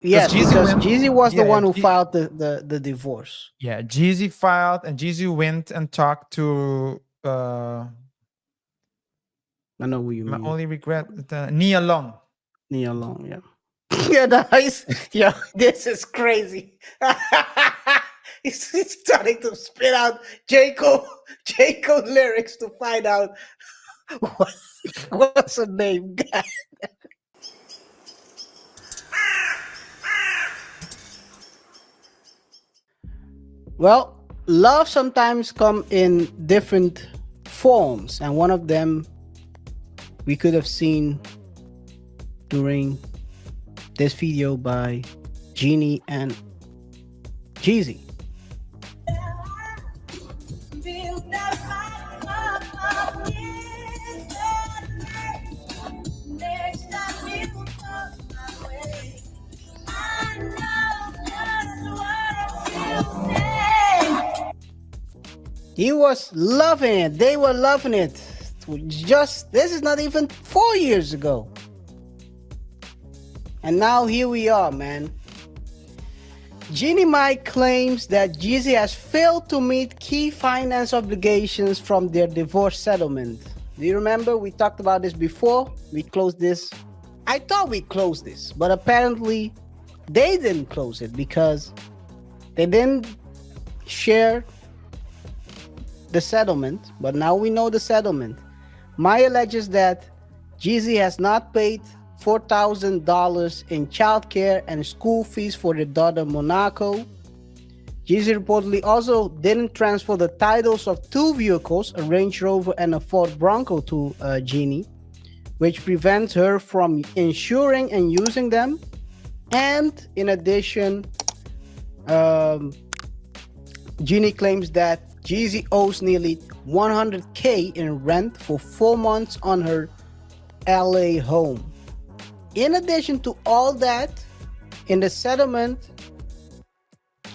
Yes, because Jeezy was the Yeah, one who filed the divorce. yeah. Jeezy filed, and Jeezy went and talked to I know what you my mean. only regret, Nia Long. Nia Long, yeah. Yeah, nice. Yeah, this is crazy. He's starting to spit out Jacob lyrics to find out what, what's her name. God. Well, love sometimes come in different forms, and one of them we could have seen during this video by Jeannie and Jeezy. He was loving it. They were loving it. Just this is not even 4 years ago. And now here we are, man. Jeannie Mai claims that Jeezy has failed to meet key finance obligations from their divorce settlement. Do you remember we talked about this before? We closed this. I thought we closed this, but apparently they didn't close it because they didn't share the settlement. But now we know the settlement. Mai alleges that Jeezy has not paid $4,000 in childcare and school fees for their daughter Monaco. Jeezy reportedly also didn't transfer the titles of two vehicles, a Range Rover and a Ford Bronco, to Jeannie, which prevents her from insuring and using them. And in addition, Jeannie claims that Jeezy owes nearly $100K in rent for 4 months on her LA home. In addition to all that, in the settlement,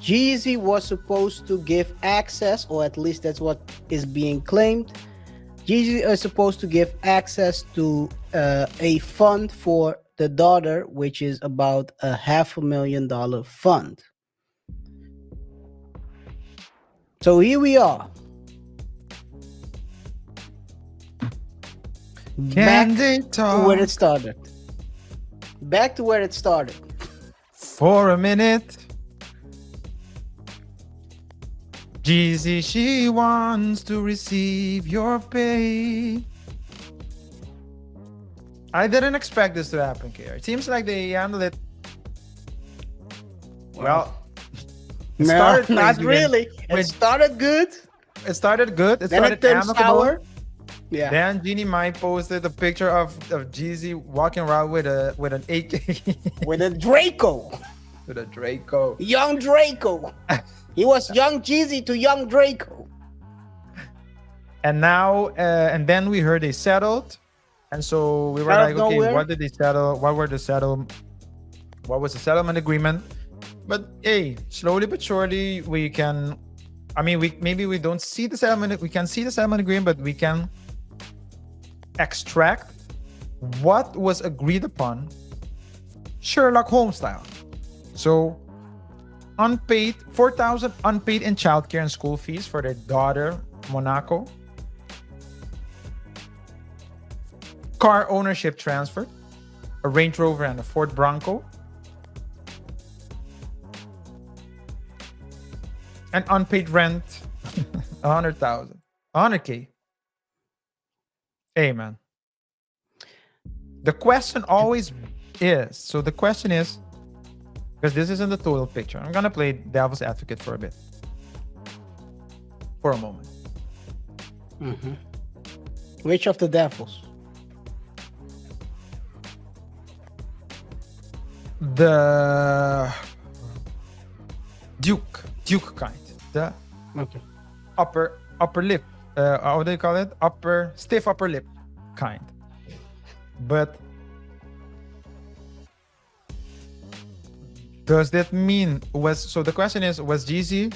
Jeezy was supposed to give access, or at least that's what is being claimed. Jeezy is supposed to give access to a fund for the daughter, which is about a $500,000 fund. So here we are. Can they Back to where it talk started. Back to where it started. for a minute? Jeezy, she wants to receive your pay. I didn't expect this to happen, KaiR. It seems like they handled it well. It No, started not crazy really. when It started good, it started good. It then it started turned amicable. sour. Yeah. Then Jeannie Mai posted a picture of Jeezy walking around with an AK With a Draco. with a Draco. Young Draco. He was young Jeezy to young Draco. And now, and then we heard they settled, and so we were Out like, of okay, nowhere. what did they settle? What were the settle? What was the settlement agreement? But hey, slowly but surely, we can. I mean, we don't see the settlement. We can see the settlement agreement, but we can extract what was agreed upon, Sherlock Holmes style. So, unpaid $4,000 unpaid in childcare and school fees for their daughter Monaco. Car ownership transfer, a Range Rover and a Ford Bronco. And unpaid rent, 100,000, 100K. Hey, man. The question always is, so the question is, because this isn't the total picture, I'm gonna play devil's advocate for a bit. For a moment. Which of the devils? The Duke kind. The Okay. upper lip. What do you call it? Stiff upper lip kind. But does that mean so the question is, was Jeezy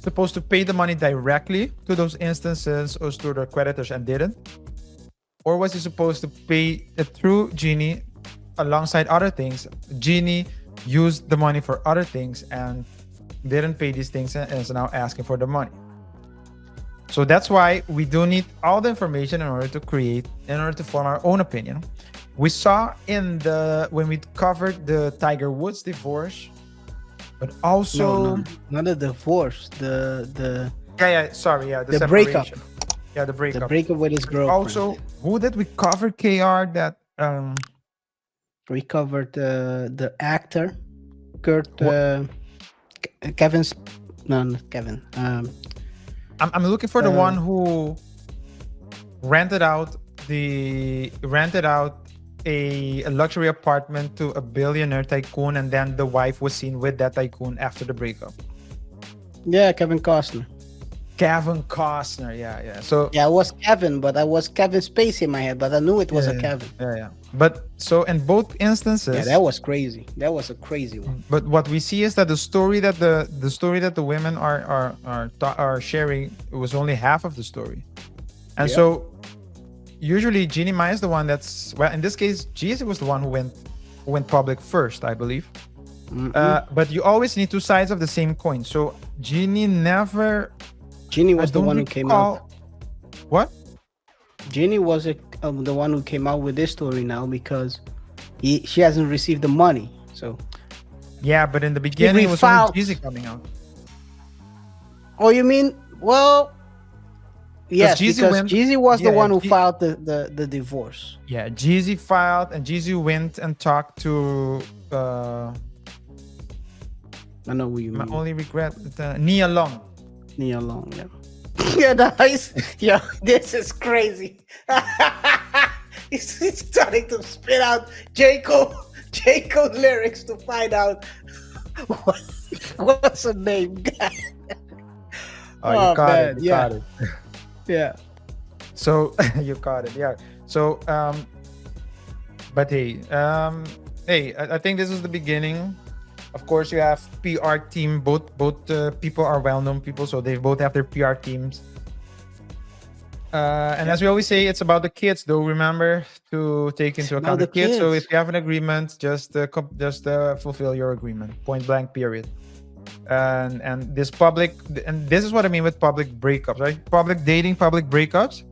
supposed to pay the money directly to those instances or to their creditors and didn't? Or was he supposed to pay it through Jeannie alongside other things? Jeannie used the money for other things and didn't pay these things and is now asking for the money. So that's why we do need all the information in order to form our own opinion. We saw when we covered the Tiger Woods divorce, but also not the divorce, the the separation. breakup. Yeah, the breakup. The breakup with his girlfriend. Also, who did we cover, KR? That we covered the actor, Kurt, Kevin's. No, not Kevin. I'm looking for the one who rented out a luxury apartment to a billionaire tycoon, and then the wife was seen with that tycoon after the breakup. Yeah, Kevin Costner. Yeah. So yeah, it was Kevin, but I was Kevin Spacey in my head, but I knew it was a Kevin. Yeah. But so in both instances, yeah, that was crazy. That was a crazy one. But what we see is that the story that the women are sharing was only half of the story, and so usually Jeannie Mai is the one that's, well, in this case, Jeezy was the one who went public first, I believe. But you always need two sides of the same coin. So Jeannie was the one who came out. What? Jeannie was the one who came out with this story now because she hasn't received the money. So yeah, but in the beginning it was only Jeezy coming out. Oh, you mean? Well, yes, because Jeezy was the one who filed the divorce. Yeah, Jeezy filed, and Jeezy went and talked to I know who you mean. My only regret, Nia Long. Nia Long, yeah. Yeah, nice. Yeah, this is crazy. He's starting to spit out Jacob lyrics to find out what's the name. Oh, you caught it. You caught it. Yeah. So you caught it. Yeah. So but hey, I think this is the beginning. Of course, you have PR team. Both people are well-known people, so they both have their PR teams. And as we always say, it's about the kids, though. Remember to take into account the kids. So if you have an agreement, just fulfill your agreement. Point blank. Period. And this is what I mean with public breakups, right? Public dating, public breakups.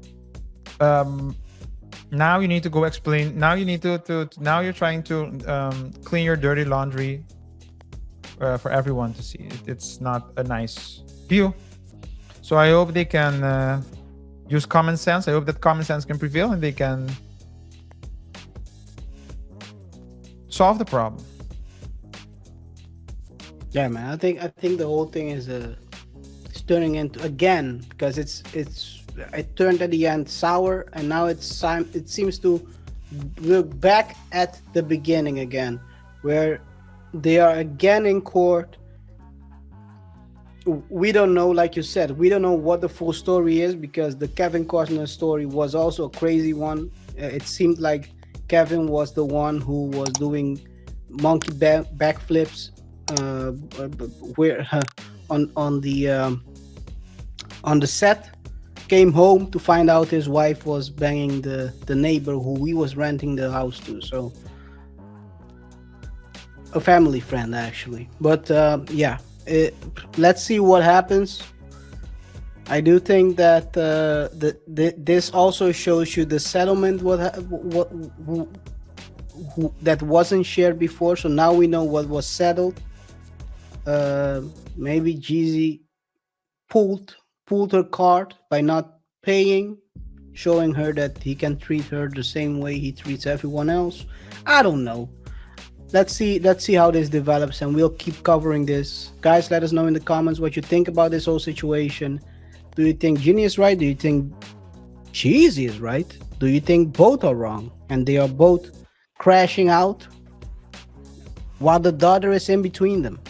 Now you need to go explain. Now you need to now you're trying to clean your dirty laundry. For everyone to see. It's not a nice view. So I hope they can use common sense. I hope that common sense can prevail and they can solve the problem. Yeah, man. I think the whole thing is it's turning into, again, because it turned at the end sour, and now it seems to look back at the beginning again, where they are again in court. We don't know, like you said, we don't know what the full story is, because the Kevin Costner story was also a crazy one. It seemed like Kevin was the one who was doing monkey backflips where on the set, came home to find out his wife was banging the neighbor who he was renting the house to. So a family friend, actually. But let's see what happens. I do think that this also shows you the settlement that wasn't shared before. So now we know what was settled. Maybe Jeezy pulled her card by not paying, showing her that he can treat her the same way he treats everyone else. I don't know. Let's see how this develops, and we'll keep covering this. Guys, let us know in the comments what you think about this whole situation. Do you think Jeannie is right? Do you think Jeezy is right? Do you think both are wrong and they are both crashing out while the daughter is in between them?